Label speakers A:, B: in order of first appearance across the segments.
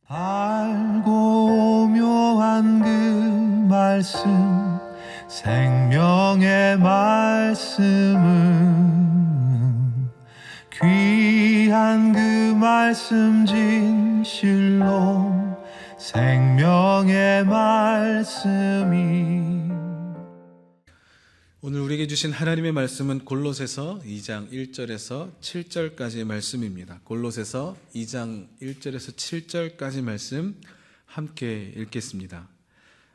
A: 알고 묘한 그 말씀, 생명의 말씀은 귀한 그 말씀 진실로 생명의 말씀이.
B: 오늘 우리에게 주신 하나님의 말씀은 골로새서 2장 1절에서 7절까지의 말씀입니다. 골로새서 2장 1절에서 7절까지 말씀 함께 읽겠습니다.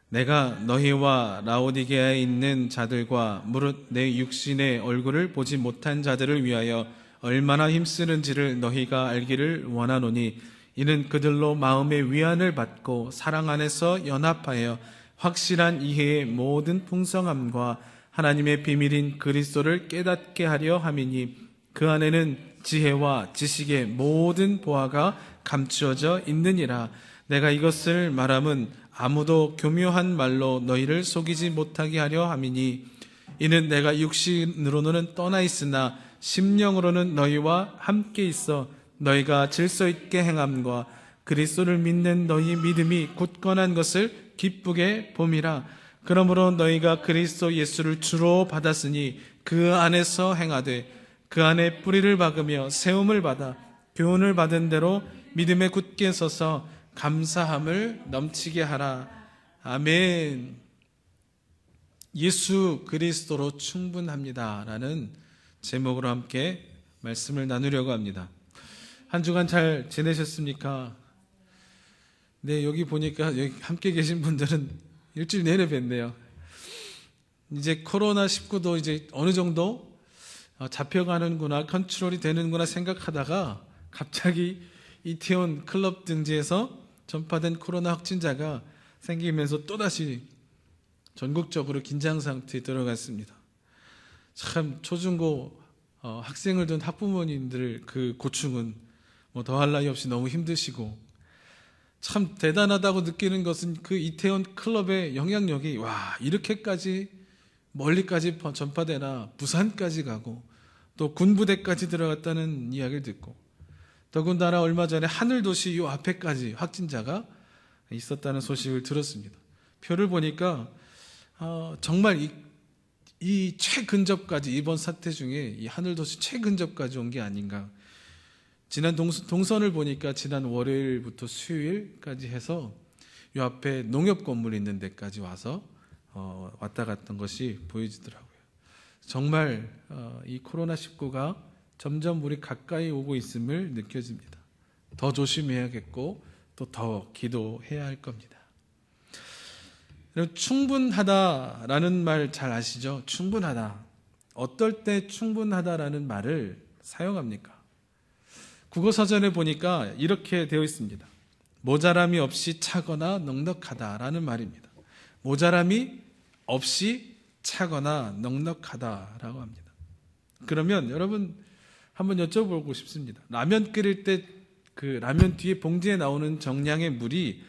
B: 내가 너희와 라오디게아에 있는 자들과 무릇 내 육신의 얼굴을 보지 못한 자들을 위하여 얼마나 힘쓰는지를 너희가 알기를 원하노니, 이는 그들로 마음의 위안을 받고 사랑 안에서 연합하여 확실한 이해의 모든 풍성함과 하나님의 비밀인 그리스도를 깨닫게 하려 함이니, 그 안에는 지혜와 지식의 모든 보화가 감추어져 있느니라. 내가 이것을 말함은 아무도 교묘한 말로 너희를 속이지 못하게 하려 함이니, 이는 내가 육신으로는 떠나 있으나 심령으로는 너희와 함께 있어 너희가 질서 있게 행함과 그리스도를 믿는 너희 믿음이 굳건한 것을 기쁘게 봄이라. 그러므로 너희가 그리스도 예수를 주로 받았으니 그 안에서 행하되 그 안에 뿌리를 박으며 세움을 받아 교훈을 받은 대로 믿음에 굳게 서서 감사함을 넘치게 하라. 아멘. 예수 그리스도로 충분합니다 라는 제목으로 함께 말씀을 나누려고 합니다. 한 주간 잘 지내셨습니까? 네, 여기 보니까 여기 함께 계신 분들은 일주일 내내 뵀네요. 이제 코로나19도 이제 어느 정도 잡혀가는구나, 컨트롤이 되는구나 생각하다가 갑자기 이태원 클럽 등지에서 전파된 코로나 확진자가 생기면서 또다시 전국적으로 긴장 상태에 들어갔습니다. 참 초중고 학생을 둔 학부모님들 그 고충은 뭐 더할 나위 없이 너무 힘드시고, 참 대단하다고 느끼는 것은 그 이태원 클럽의 영향력이 이렇게까지 멀리까지 전파되나, 부산까지 가고 또 군부대까지 들어갔다는 이야기를 듣고, 더군다나 얼마 전에 하늘도시 요 앞에까지 확진자가 있었다는 소식을 들었습니다. 표를 보니까 정말 이 최근접까지, 이번 사태 중에 이 하늘도시 최근접까지 온 게 아닌가. 지난 동선을 보니까 지난 월요일부터 수요일까지 해서 요 앞에 농협 건물 있는 데까지 와서 왔다 갔던 것이 보여지더라고요. 정말 이 코로나19가 점점 우리 가까이 오고 있음을 느껴집니다. 더 조심해야겠고 또 더 기도해야 할 겁니다. 충분하다라는 말 잘 아시죠? 충분하다. 어떨 때 충분하다라는 말을 사용합니까? 국어사전에 보니까 이렇게 되어 있습니다. 모자람이 없이 차거나 넉넉하다라는 말입니다. 모자람이 없이 차거나 넉넉하다라고 합니다. 그러면 여러분 한번 여쭤보고 싶습니다. 라면 끓일 때 그 라면 뒤에 봉지에 나오는 정량의 물이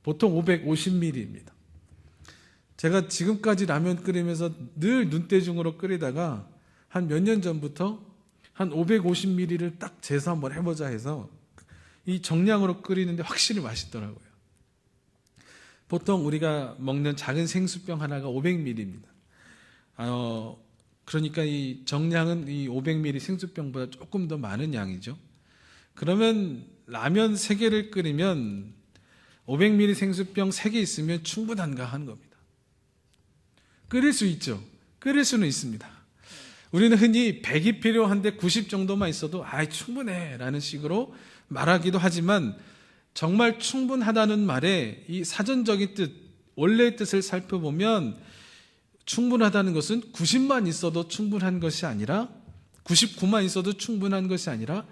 B: 보통 550ml입니다. 제가 지금까지 라면 끓이면서 늘 눈대중으로 끓이다가 한 몇 년 전부터 한 550ml를 딱 재서 한번 해보자 해서 이 정량으로 끓이는데 확실히 맛있더라고요. 보통 우리가 먹는 작은 생수병 하나가 500ml입니다. 그러니까 이 정량은 이 500ml 생수병보다 조금 더 많은 양이죠. 그러면 라면 3개를 끓이면 500ml 생수병 3개 있으면 충분한가 하는 겁니다. 끓일 수 있죠. 끓일 수는 있습니다. 우리는 흔히 100이 필요한데 90 정도만 있어도 충분해 라는 식으로 말하기도 하지만, 정말 충분하다는 말에 이 사전적인 뜻, 원래의 뜻을 살펴보면 충분하다는 것은 90만 있어도 충분한 것이 아니라, 99만 있어도 충분한 것이 아니라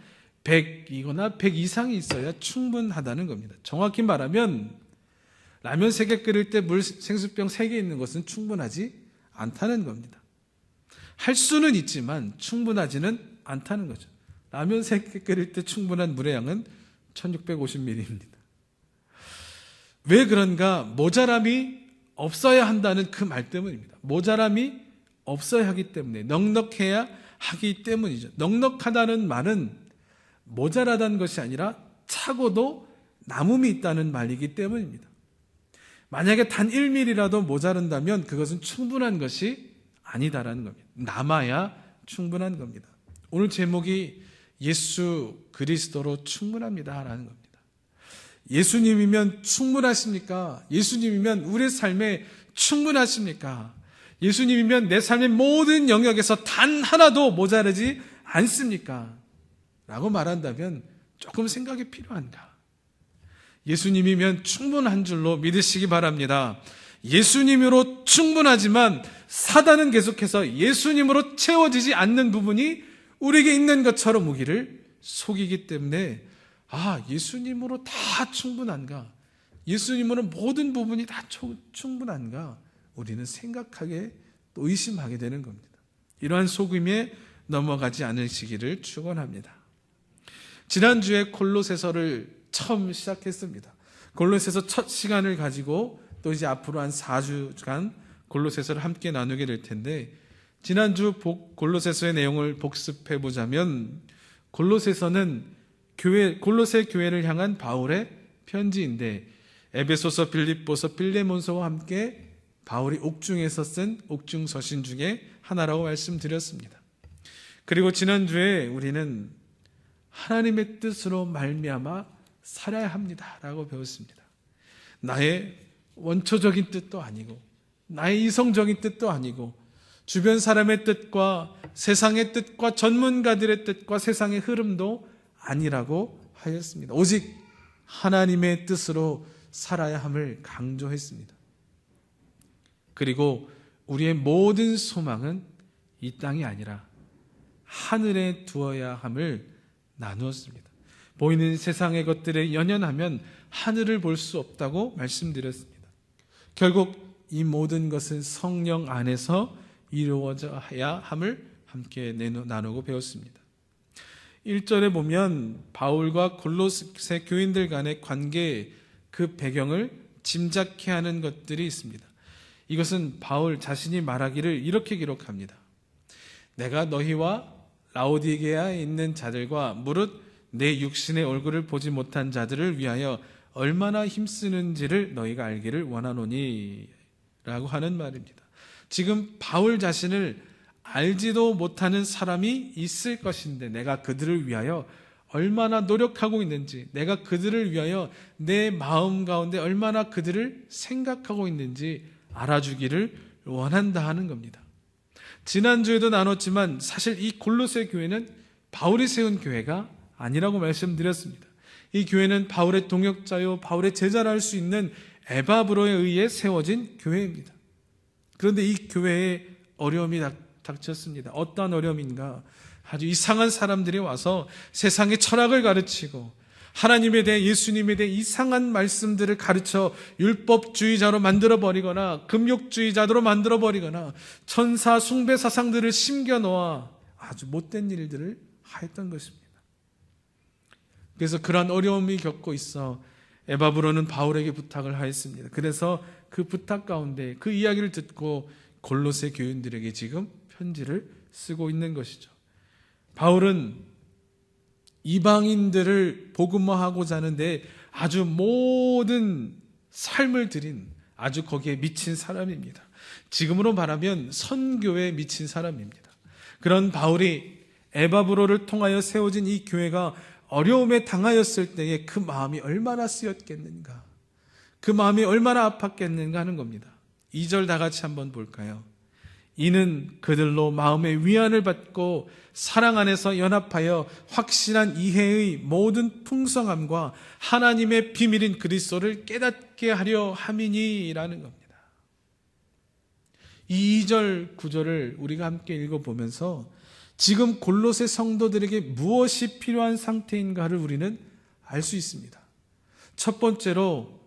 B: 100이거나 100 이상이 있어야 충분하다는 겁니다. 정확히 말하면 라면 3개 끓일 때 물 생수병 3개 있는 것은 충분하지 않다는 겁니다. 할 수는 있지만 충분하지는 않다는 거죠. 라면 3개 끓일 때 충분한 물의 양은 1650ml입니다. 왜 그런가? 모자람이 없어야 한다는 그 말 때문입니다. 모자람이 없어야 하기 때문에, 넉넉해야 하기 때문이죠. 넉넉하다는 말은 모자라다는 것이 아니라 차고도 남음이 있다는 말이기 때문입니다. 만약에 단 1mm라도 모자른다면 그것은 충분한 것이 아니다라는 겁니다. 남아야 충분한 겁니다. 오늘 제목이 예수 그리스도로 충분합니다라는 겁니다. 예수님이면 충분하십니까? 예수님이면 우리의 삶에 충분하십니까? 예수님이면 내 삶의 모든 영역에서 단 하나도 모자르지 않습니까? 라고 말한다면 조금 생각이 필요한가? 예수님이면 충분한 줄로 믿으시기 바랍니다. 예수님으로 충분하지만 사단은 계속해서 예수님으로 채워지지 않는 부분이 우리에게 있는 것처럼 우리를 속이기 때문에 예수님으로 다 충분한가? 예수님으로 모든 부분이 다 충분한가? 우리는 생각하게 또 의심하게 되는 겁니다. 이러한 속임에 넘어가지 않으시기를 축원합니다. 지난주에 골로새서를 처음 시작했습니다. 골로새서 첫 시간을 가지고 또 이제 앞으로 한 4주간 골로새서를 함께 나누게 될 텐데, 지난주 골로새서의 내용을 복습해 보자면 골로새서는 골로새 교회를 향한 바울의 편지인데, 에베소서, 빌립보서, 빌레몬서와 함께 바울이 옥중에서 쓴 옥중 서신 중에 하나라고 말씀드렸습니다. 그리고 지난주에 우리는 하나님의 뜻으로 말미암아 살아야 합니다라고 배웠습니다. 나의 원초적인 뜻도 아니고 나의 이성적인 뜻도 아니고 주변 사람의 뜻과 세상의 뜻과 전문가들의 뜻과 세상의 흐름도 아니라고 하였습니다. 오직 하나님의 뜻으로 살아야 함을 강조했습니다. 그리고 우리의 모든 소망은 이 땅이 아니라 하늘에 두어야 함을 나누었습니다. 보이는 세상의 것들에 연연하면 하늘을 볼 수 없다고 말씀드렸습니다. 결국 이 모든 것은 성령 안에서 이루어져야 함을 함께 나누고 배웠습니다. 1절에 보면 바울과 골로새 교인들 간의 관계, 그 배경을 짐작케 하는 것들이 있습니다. 이것은 바울 자신이 말하기를 이렇게 기록합니다. 내가 너희와 라오디게아에 있는 자들과 무릇 내 육신의 얼굴을 보지 못한 자들을 위하여 얼마나 힘쓰는지를 너희가 알기를 원하노니 라고 하는 말입니다. 지금 바울 자신을 알지도 못하는 사람이 있을 것인데 내가 그들을 위하여 얼마나 노력하고 있는지, 내가 그들을 위하여 내 마음 가운데 얼마나 그들을 생각하고 있는지 알아주기를 원한다 하는 겁니다. 지난주에도 나눴지만 사실 이 골로새 교회는 바울이 세운 교회가 아니라고 말씀드렸습니다. 이 교회는 바울의 동역자요 바울의 제자라 할 수 있는 에바브로에 의해 세워진 교회입니다. 그런데 이 교회에 어려움이 닥쳤습니다. 어떠한 어려움인가? 아주 이상한 사람들이 와서 세상의 철학을 가르치고 하나님에 대해, 예수님에 대해 이상한 말씀들을 가르쳐 율법주의자로 만들어버리거나 금욕주의자로 만들어버리거나 천사 숭배 사상들을 심겨놓아 아주 못된 일들을 하였던 것입니다. 그래서 그러한 어려움이 겪고 있어 에바브로는 바울에게 부탁을 하였습니다. 그래서 그 부탁 가운데 그 이야기를 듣고 골로새 교인들에게 지금 편지를 쓰고 있는 것이죠. 바울은 이방인들을 복음화하고자 하는데 아주 모든 삶을 들인 아주 거기에 미친 사람입니다. 지금으로 말하면 선교에 미친 사람입니다. 그런 바울이 에바브로를 통하여 세워진 이 교회가 어려움에 당하였을 때에 그 마음이 얼마나 쓰였겠는가, 그 마음이 얼마나 아팠겠는가 하는 겁니다. 2절 다 같이 한번 볼까요? 이는 그들로 마음의 위안을 받고 사랑 안에서 연합하여 확실한 이해의 모든 풍성함과 하나님의 비밀인 그리스도를 깨닫게 하려 함이니라는 겁니다. 이 2절 9절을 우리가 함께 읽어보면서 지금 골로새 성도들에게 무엇이 필요한 상태인가를 우리는 알 수 있습니다. 첫 번째로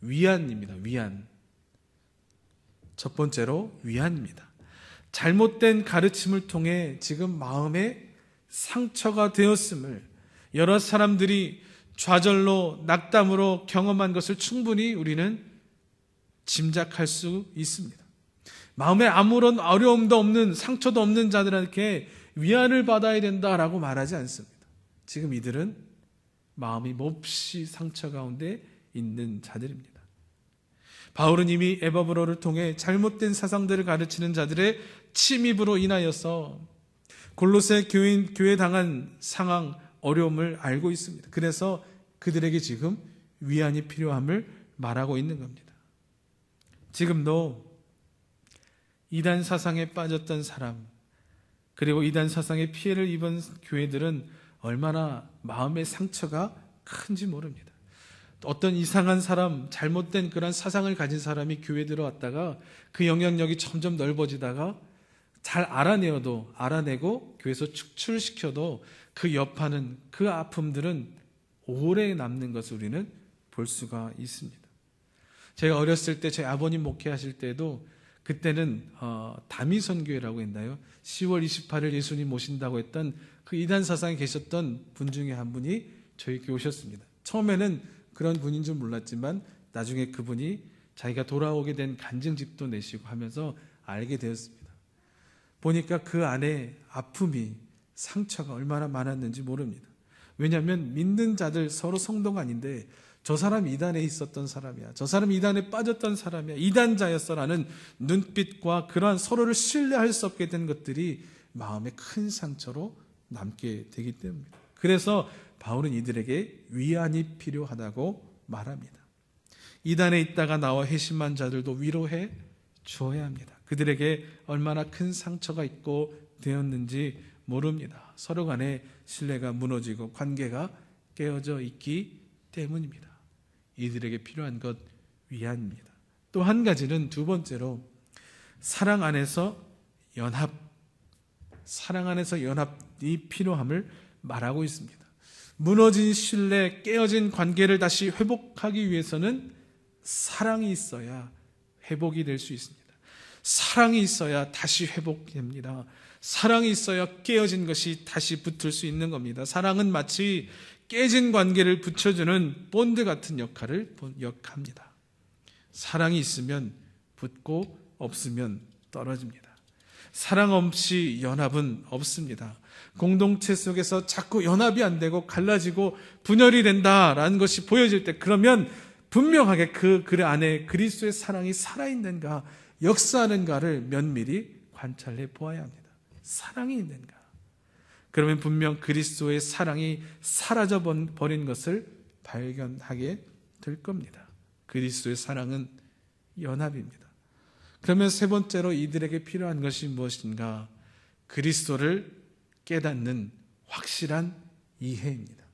B: 위안입니다. 위안. 첫 번째로 위안입니다. 잘못된 가르침을 통해 지금 마음에 상처가 되었음을 여러 사람들이 좌절로 낙담으로 경험한 것을 충분히 우리는 짐작할 수 있습니다. 마음에 아무런 어려움도 없는, 상처도 없는 자들에게 위안을 받아야 된다라고 말하지 않습니다. 지금 이들은 마음이 몹시 상처 가운데 있는 자들입니다. 바울은 이미 에바브로를 통해 잘못된 사상들을 가르치는 자들의 침입으로 인하여서 골로새 교회 당한 상황, 어려움을 알고 있습니다. 그래서 그들에게 지금 위안이 필요함을 말하고 있는 겁니다. 지금도 이단 사상에 빠졌던 사람, 그리고 이단 사상의 피해를 입은 교회들은 얼마나 마음의 상처가 큰지 모릅니다. 어떤 이상한 사람, 잘못된 그런 사상을 가진 사람이 교회에 들어왔다가 그 영향력이 점점 넓어지다가 잘 알아내고 교회에서 축출시켜도 그 여파는, 그 아픔들은 오래 남는 것을 우리는 볼 수가 있습니다. 제가 어렸을 때 저희 아버님 목회하실 때도 그때는 다미선교회라고 했나요? 10월 28일 예수님 오신다고 했던 그 이단 사상에 계셨던 분 중에 한 분이 저희 교회 오셨습니다. 처음에는 그런 분인 줄 몰랐지만 나중에 그분이 자기가 돌아오게 된 간증집도 내시고 하면서 알게 되었습니다. 보니까 그 안에 아픔이, 상처가 얼마나 많았는지 모릅니다. 왜냐하면 믿는 자들 서로 성도가 아닌데 저 사람 이단에 있었던 사람이야, 저 사람 이단에 빠졌던 사람이야, 이단자였어라는 눈빛과 그러한 서로를 신뢰할 수 없게 된 것들이 마음에 큰 상처로 남게 되기 때문입니다. 그래서 바울은 이들에게 위안이 필요하다고 말합니다. 이단에 있다가 나와 회심한 자들도 위로해 주어야 합니다. 그들에게 얼마나 큰 상처가 있고 되었는지 모릅니다. 서로 간에 신뢰가 무너지고 관계가 깨어져 있기 때문입니다. 이들에게 필요한 것 위안입니다. 또 한 가지는, 두 번째로 사랑 안에서 연합이 필요함을 말하고 있습니다. 무너진 신뢰, 깨어진 관계를 다시 회복하기 위해서는 사랑이 있어야 회복이 될 수 있습니다. 사랑이 있어야 다시 회복됩니다. 사랑이 있어야 깨어진 것이 다시 붙을 수 있는 겁니다. 사랑은 마치 깨진 관계를 붙여주는 본드 같은 역할을 합니다. 사랑이 있으면 붙고 없으면 떨어집니다. 사랑 없이 연합은 없습니다. 공동체 속에서 자꾸 연합이 안 되고 갈라지고 분열이 된다라는 것이 보여질 때, 그러면 분명하게 그 안에 그리스도의 사랑이 살아있는가, 역사하는가를 면밀히 관찰해 보아야 합니다. 사랑이 있는가? 그러면 분명 그리스도의 사랑이 사라져 버린 것을 발견하게 될 겁니다. 그리스도의 사랑은 연합입니다. 그러면 세 번째로 이들에게 필요한 것이 무엇인가? 그리스도를 깨닫는 확실한 이해입니다.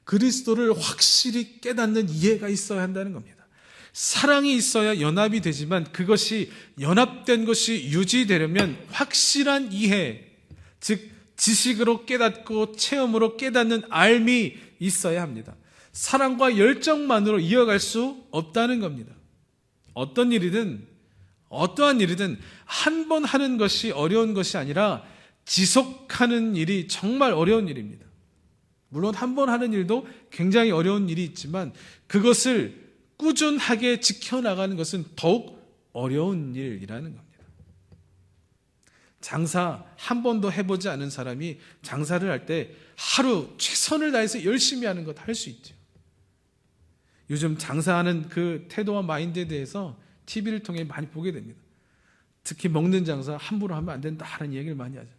B: 그리스도를 확실히 깨닫는 이해가 있어야 한다는 겁니다. 사랑이 있어야 연합이 되지만 그것이 연합된 것이 유지되려면 확실한 이해, 즉 지식으로 깨닫고 체험으로 깨닫는 알미 있어야 합니다. 사랑과 열정만으로 이어갈 수 없다는 겁니다. 어떠한 일이든 한 번 하는 것이 어려운 것이 아니라 지속하는 일이 정말 어려운 일입니다. 물론 한 번 하는 일도 굉장히 어려운 일이 있지만 그것을 꾸준하게 지켜나가는 것은 더욱 어려운 일이라는 겁니다. 장사 한 번도 해보지 않은 사람이 장사를 할 때 하루 최선을 다해서 열심히 하는 것 할 수 있죠. 요즘 장사하는 그 태도와 마인드에 대해서 TV를 통해 많이 보게 됩니다. 특히 먹는 장사 함부로 하면 안 된다는 얘기를 많이 하죠.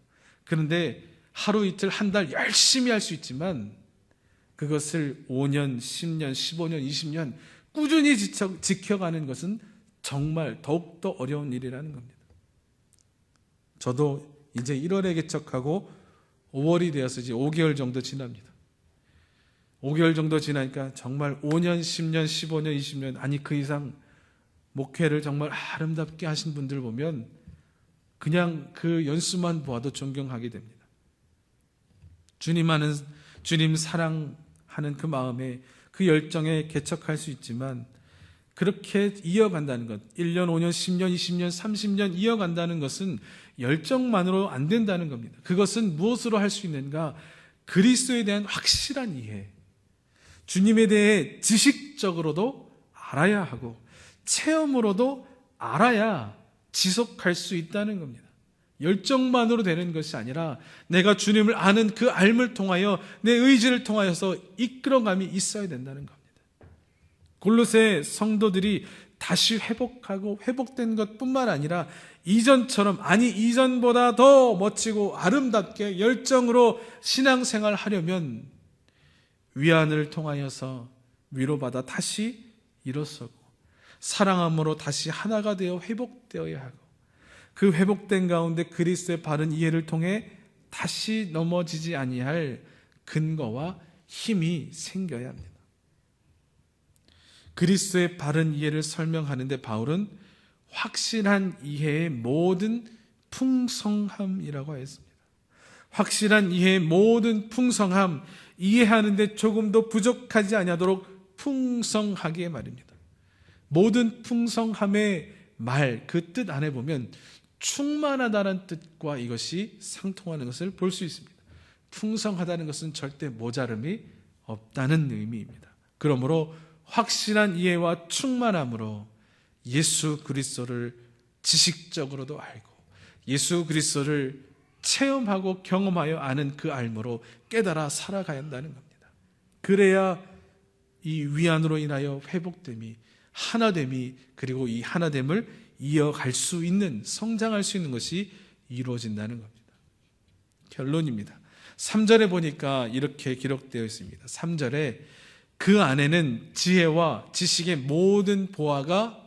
B: 그런데 하루 이틀 한 달 열심히 할 수 있지만 그것을 5년, 10년, 15년, 20년 꾸준히 지켜가는 것은 정말 더욱더 어려운 일이라는 겁니다. 저도 이제 1월에 개척하고 5월이 되어서 이제 5개월 정도 지납니다. 5개월 정도 지나니까 정말 5년, 10년, 15년, 20년, 아니 그 이상 목회를 정말 아름답게 하신 분들 보면 그냥 그 연수만 보아도 존경하게 됩니다. 주님 사랑하는 그 마음에, 그 열정에 개척할 수 있지만 그렇게 이어간다는 것, 1년, 5년, 10년, 20년, 30년 이어간다는 것은 열정만으로 안 된다는 겁니다. 그것은 무엇으로 할 수 있는가? 그리스도에 대한 확실한 이해, 주님에 대해 지식적으로도 알아야 하고 체험으로도 알아야 지속할 수 있다는 겁니다. 열정만으로 되는 것이 아니라 내가 주님을 아는 그 알을 통하여 내 의지를 통하여서 이끌어감이 있어야 된다는 겁니다. 골로새 성도들이 다시 회복하고 회복된 것뿐만 아니라 이전처럼, 아니 이전보다 더 멋지고 아름답게 열정으로 신앙생활 하려면 위안을 통하여서 위로받아 다시 일어서고 사랑함으로 다시 하나가 되어 회복되어야 하고, 그 회복된 가운데 그리스도의 바른 이해를 통해 다시 넘어지지 아니할 근거와 힘이 생겨야 합니다. 그리스도의 바른 이해를 설명하는데 바울은 확실한 이해의 모든 풍성함이라고 했습니다. 확실한 이해의 모든 풍성함, 이해하는데 조금도 부족하지 아니하도록 풍성하게 말입니다. 모든 풍성함의 말, 그 뜻 안에 보면 충만하다는 뜻과 이것이 상통하는 것을 볼 수 있습니다. 풍성하다는 것은 절대 모자름이 없다는 의미입니다. 그러므로 확실한 이해와 충만함으로 예수 그리스도를 지식적으로도 알고 예수 그리스도를 체험하고 경험하여 아는 그 알므로 깨달아 살아가야 한다는 겁니다. 그래야 이 위안으로 인하여 회복됨이, 하나됨이, 그리고 이 하나됨을 이어갈 수 있는, 성장할 수 있는 것이 이루어진다는 겁니다. 결론입니다. 3절에 보니까 이렇게 기록되어 있습니다. 3절에 그 안에는 지혜와 지식의 모든 보화가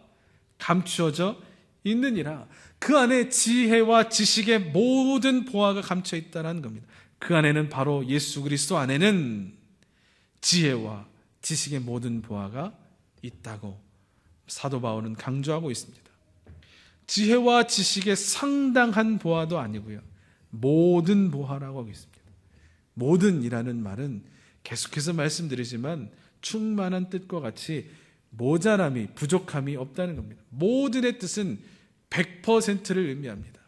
B: 감추어져 있느니라. 그 안에 지혜와 지식의 모든 보화가 감춰 있다는 겁니다. 그 안에는 바로 예수 그리스도 안에는 지혜와 지식의 모든 보화가 있다고 사도 바울은 강조하고 있습니다. 지혜와 지식의 상당한 보화도 아니고요, 모든 보화라고 하고 있습니다. 모든이라는 말은 계속해서 말씀드리지만 충만한 뜻과 같이 모자람이, 부족함이 없다는 겁니다. 모든의 뜻은 100%를 의미합니다.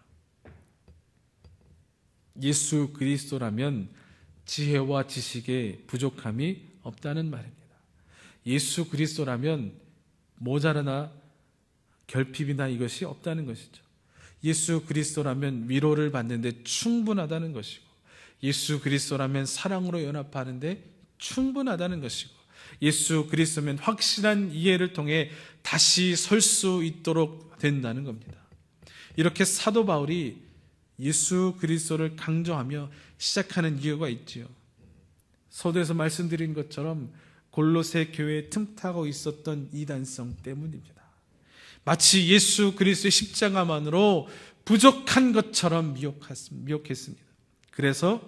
B: 예수 그리스도라면 지혜와 지식에 부족함이 없다는 말입니다. 예수 그리스도라면 모자라나 결핍이나 이것이 없다는 것이죠. 예수 그리스도라면 위로를 받는데 충분하다는 것이고, 예수 그리스도라면 사랑으로 연합하는데 충분하다는 것이고, 예수 그리스도면 확실한 이해를 통해 다시 설 수 있도록 된다는 겁니다. 이렇게 사도 바울이 예수 그리스도를 강조하며 시작하는 이유가 있지요. 서두에서 말씀드린 것처럼 골로새 교회에 틈타고 있었던 이단성 때문입니다. 마치 예수 그리스도의 십자가만으로 부족한 것처럼 미혹했습니다. 그래서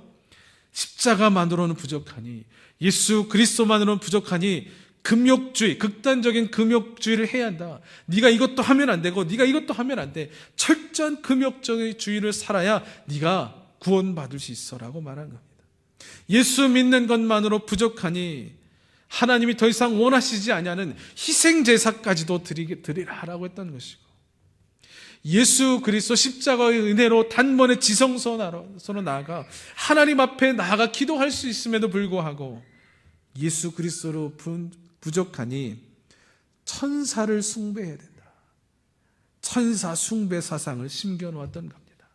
B: 십자가만으로는 부족하니, 예수 그리스도만으로는 부족하니 금욕주의, 극단적인 금욕주의를 해야 한다. 네가 이것도 하면 안 되고 네가 이것도 하면 안 돼. 철저한 금욕주의를 살아야 네가 구원받을 수 있어라고 말한 겁니다. 예수 믿는 것만으로 부족하니 하나님이 더 이상 원하시지 아니하는 희생제사까지도 드리라라고 했던 것이고, 예수 그리스도 십자가의 은혜로 단번에 지성소로 나아가 하나님 앞에 나아가 기도할 수 있음에도 불구하고 예수 그리스도로 부족하니 천사를 숭배해야 된다. 천사 숭배 사상을 심겨놓았던 겁니다.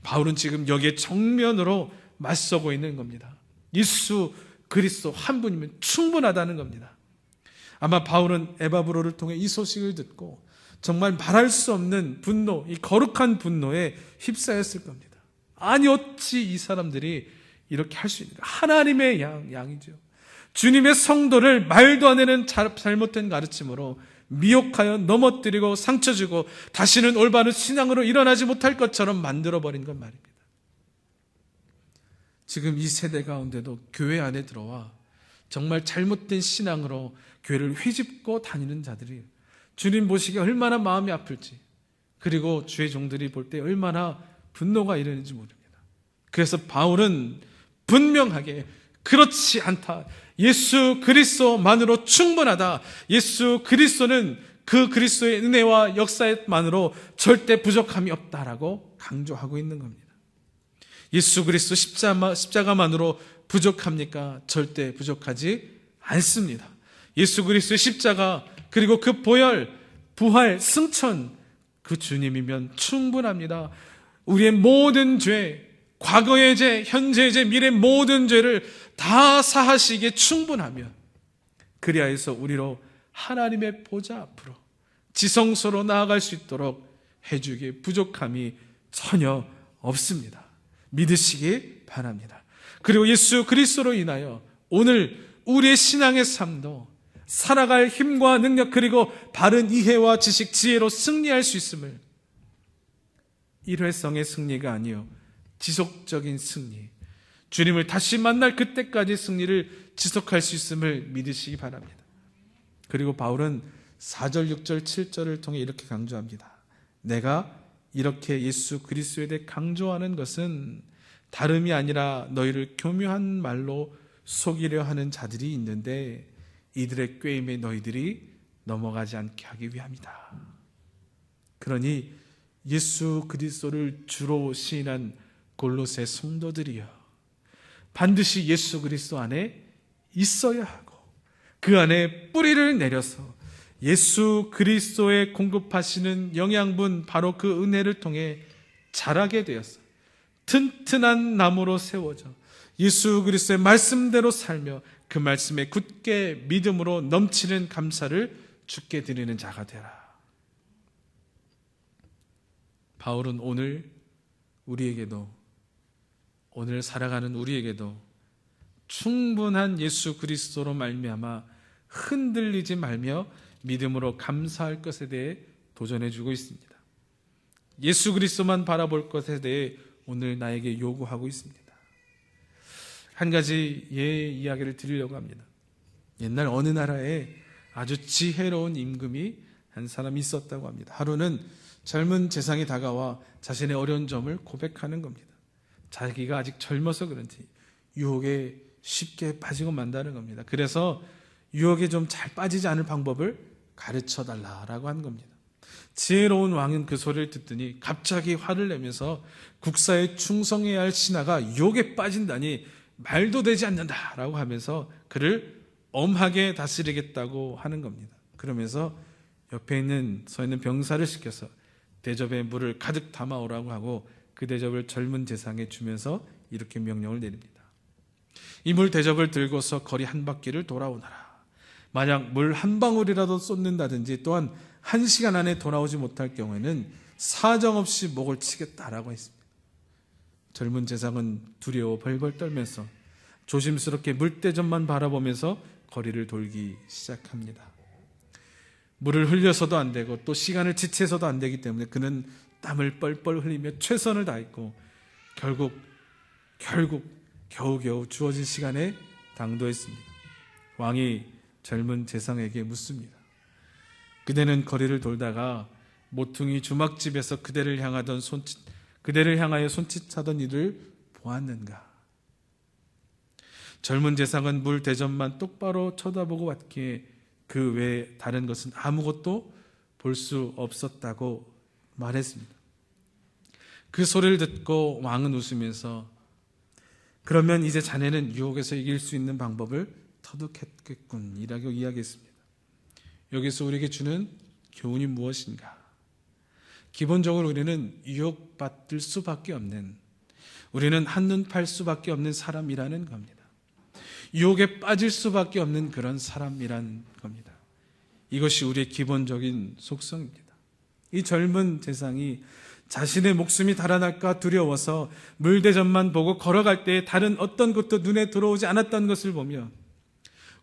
B: 바울은 지금 여기에 정면으로 맞서고 있는 겁니다. 예수 그리스도 한 분이면 충분하다는 겁니다. 아마 바울은 에바브로를 통해 이 소식을 듣고 정말 말할 수 없는 분노, 이 거룩한 분노에 휩싸였을 겁니다. 아니 어찌 이 사람들이 이렇게 할 수 있는가? 하나님의 양이죠. 주님의 성도를 말도 안 되는 잘못된 가르침으로 미혹하여 넘어뜨리고 상처 주고 다시는 올바른 신앙으로 일어나지 못할 것처럼 만들어버린 것 말입니다. 지금 이 세대 가운데도 교회 안에 들어와 정말 잘못된 신앙으로 교회를 휘집고 다니는 자들이 주님 보시기에 얼마나 마음이 아플지, 그리고 주의 종들이 볼 때 얼마나 분노가 이르는지 모릅니다. 그래서 바울은 분명하게 그렇지 않다. 예수 그리스도만으로 충분하다. 예수 그리스도는 그 그리스도의 은혜와 역사만으로 절대 부족함이 없다라고 강조하고 있는 겁니다. 예수 그리스도 십자가만으로 부족합니까? 절대 부족하지 않습니다. 예수 그리스도의 십자가, 그리고 그 보혈, 부활, 승천, 그 주님이면 충분합니다. 우리의 모든 죄, 과거의 죄, 현재의 죄, 미래의 모든 죄를 다 사하시기에 충분하며 그리하여서 우리로 하나님의 보좌 앞으로 지성소로 나아갈 수 있도록 해주기에 부족함이 전혀 없습니다. 믿으시기 바랍니다. 그리고 예수 그리스도로 인하여 오늘 우리의 신앙의 삶도 살아갈 힘과 능력 그리고 바른 이해와 지식, 지혜로 승리할 수 있음을, 일회성의 승리가 아니요 지속적인 승리, 주님을 다시 만날 그때까지 승리를 지속할 수 있음을 믿으시기 바랍니다. 그리고 바울은 4절, 6절, 7절을 통해 이렇게 강조합니다. 내가 이렇게 예수 그리스도에 대해 강조하는 것은 다름이 아니라 너희를 교묘한 말로 속이려 하는 자들이 있는데 이들의 꾀임에 너희들이 넘어가지 않게 하기 위함이다. 그러니 예수 그리스도를 주로 시인한 골로새 성도들이여, 반드시 예수 그리스도 안에 있어야 하고 그 안에 뿌리를 내려서 예수 그리스도의 공급하시는 영양분, 바로 그 은혜를 통해 자라게 되어서 튼튼한 나무로 세워져 예수 그리스도의 말씀대로 살며 그 말씀에 굳게 믿음으로 넘치는 감사를 주께 드리는 자가 되라. 바울은 오늘 우리에게도, 오늘 살아가는 우리에게도 충분한 예수 그리스도로 말미암아 흔들리지 말며 믿음으로 감사할 것에 대해 도전해 주고 있습니다. 예수 그리스도만 바라볼 것에 대해 오늘 나에게 요구하고 있습니다. 한 가지 이야기를 드리려고 합니다. 옛날 어느 나라에 아주 지혜로운 임금이 한 사람이 있었다고 합니다. 하루는 젊은 재상이 다가와 자신의 어려운 점을 고백하는 겁니다. 자기가 아직 젊어서 그런지 유혹에 쉽게 빠지고 만다는 겁니다. 그래서 유혹에 좀 잘 빠지지 않을 방법을 가르쳐 달라라고 한 겁니다. 지혜로운 왕은 그 소리를 듣더니 갑자기 화를 내면서 국사에 충성해야 할 신하가 유혹에 빠진다니 말도 되지 않는다라고 하면서 그를 엄하게 다스리겠다고 하는 겁니다. 그러면서 옆에 서 있는 병사를 시켜서 대접에 물을 가득 담아오라고 하고 그 대접을 젊은 재상에 주면서 이렇게 명령을 내립니다. 이 물 대접을 들고서 거리 한 바퀴를 돌아오너라. 만약 물 한 방울이라도 쏟는다든지 또한 1시간 안에 돌아오지 못할 경우에는 사정없이 목을 치겠다라고 했습니다. 젊은 재상은 두려워 벌벌 떨면서 조심스럽게 물대접만 바라보면서 거리를 돌기 시작합니다. 물을 흘려서도 안 되고 또 시간을 지체해서도 안 되기 때문에 그는 땀을 뻘뻘 흘리며 최선을 다했고 결국 겨우겨우 주어진 시간에 당도했습니다. 왕이 젊은 재상에게 묻습니다. 그대는 거리를 돌다가 모퉁이 주막집에서 그대를 향하여 손짓하던 이를 보았는가? 젊은 재상은 물 대접만 똑바로 쳐다보고 왔기에 그 외에 다른 것은 아무것도 볼 수 없었다고 말했습니다. 그 소리를 듣고 왕은 웃으면서 그러면 이제 자네는 유혹에서 이길 수 있는 방법을 터득했겠군 이라고 이야기했습니다. 여기서 우리에게 주는 교훈이 무엇인가? 기본적으로 우리는 유혹받을 수밖에 없는, 우리는 한눈 팔 수밖에 없는 사람이라는 겁니다. 유혹에 빠질 수밖에 없는 그런 사람이란 겁니다. 이것이 우리의 기본적인 속성입니다. 이 젊은 재상이 자신의 목숨이 달아날까 두려워서 물대접만 보고 걸어갈 때 다른 어떤 것도 눈에 들어오지 않았던 것을 보며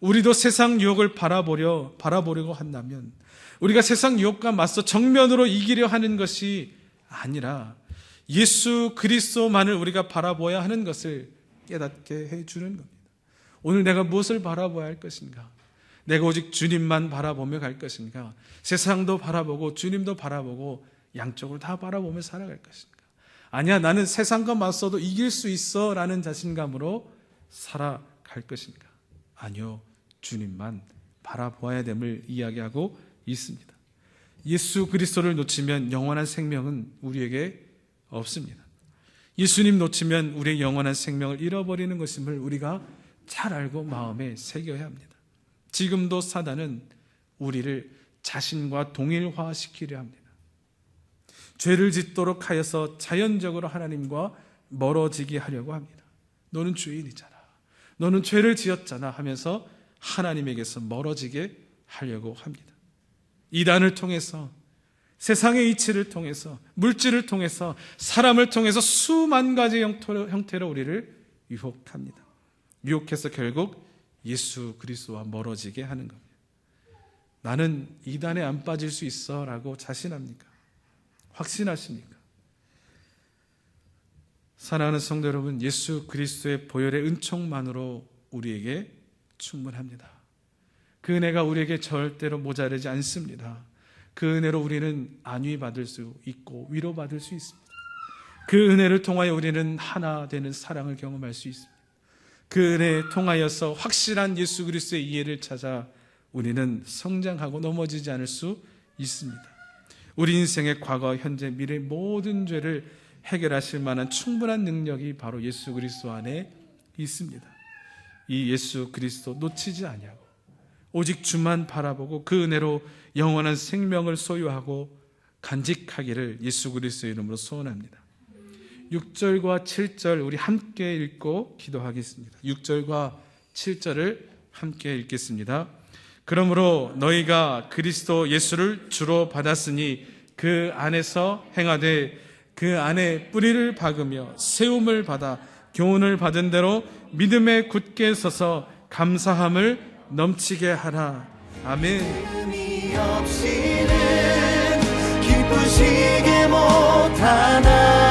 B: 우리도 세상 유혹을 바라보려고 한다면 우리가 세상 유혹과 맞서 정면으로 이기려 하는 것이 아니라 예수 그리스도만을 우리가 바라보아야 하는 것을 깨닫게 해주는 겁니다. 오늘 내가 무엇을 바라봐야 할 것인가? 내가 오직 주님만 바라보며 갈 것인가? 세상도 바라보고 주님도 바라보고 양쪽을 다 바라보며 살아갈 것인가? 아니야, 나는 세상과 맞서도 이길 수 있어 라는 자신감으로 살아갈 것인가? 아니요, 주님만 바라보아야 됨을 이야기하고 있습니다. 예수 그리스도를 놓치면 영원한 생명은 우리에게 없습니다. 예수님 놓치면 우리의 영원한 생명을 잃어버리는 것임을 우리가 잘 알고 마음에 새겨야 합니다. 지금도 사단은 우리를 자신과 동일화시키려 합니다. 죄를 짓도록 하여서 자연적으로 하나님과 멀어지게 하려고 합니다. 너는 죄인이잖아, 너는 죄를 지었잖아 하면서 하나님에게서 멀어지게 하려고 합니다. 이단을 통해서, 세상의 이치를 통해서, 물질을 통해서, 사람을 통해서 수만 가지 형태로 우리를 유혹합니다. 유혹해서 결국 예수 그리스도와 멀어지게 하는 겁니다. 나는 이단에 안 빠질 수 있어 라고 자신합니까? 확신하십니까? 사랑하는 성도 여러분, 예수 그리스도의 보혈의 은총만으로 우리에게 충분합니다. 그 은혜가 우리에게 절대로 모자르지 않습니다. 그 은혜로 우리는 안위받을 수 있고 위로받을 수 있습니다. 그 은혜를 통하여 우리는 하나 되는 사랑을 경험할 수 있습니다. 그 은혜에 통하여서 확실한 예수 그리스도의 이해를 찾아 우리는 성장하고 넘어지지 않을 수 있습니다. 우리 인생의 과거, 현재, 미래 모든 죄를 해결하실 만한 충분한 능력이 바로 예수 그리스도 안에 있습니다. 이 예수 그리스도 놓치지 아니하고 오직 주만 바라보고 그 은혜로 영원한 생명을 소유하고 간직하기를 예수 그리스도의 이름으로 소원합니다. 6절과 7절 우리 함께 읽고 기도하겠습니다. 6절과 7절을 함께 읽겠습니다. 그러므로 너희가 그리스도 예수를 주로 받았으니 그 안에서 행하되 그 안에 뿌리를 박으며 세움을 받아 교훈을 받은 대로 믿음에 굳게 서서 감사함을 넘치게 하라. 아멘.
C: 의미 없이는 기쁘시게 못하나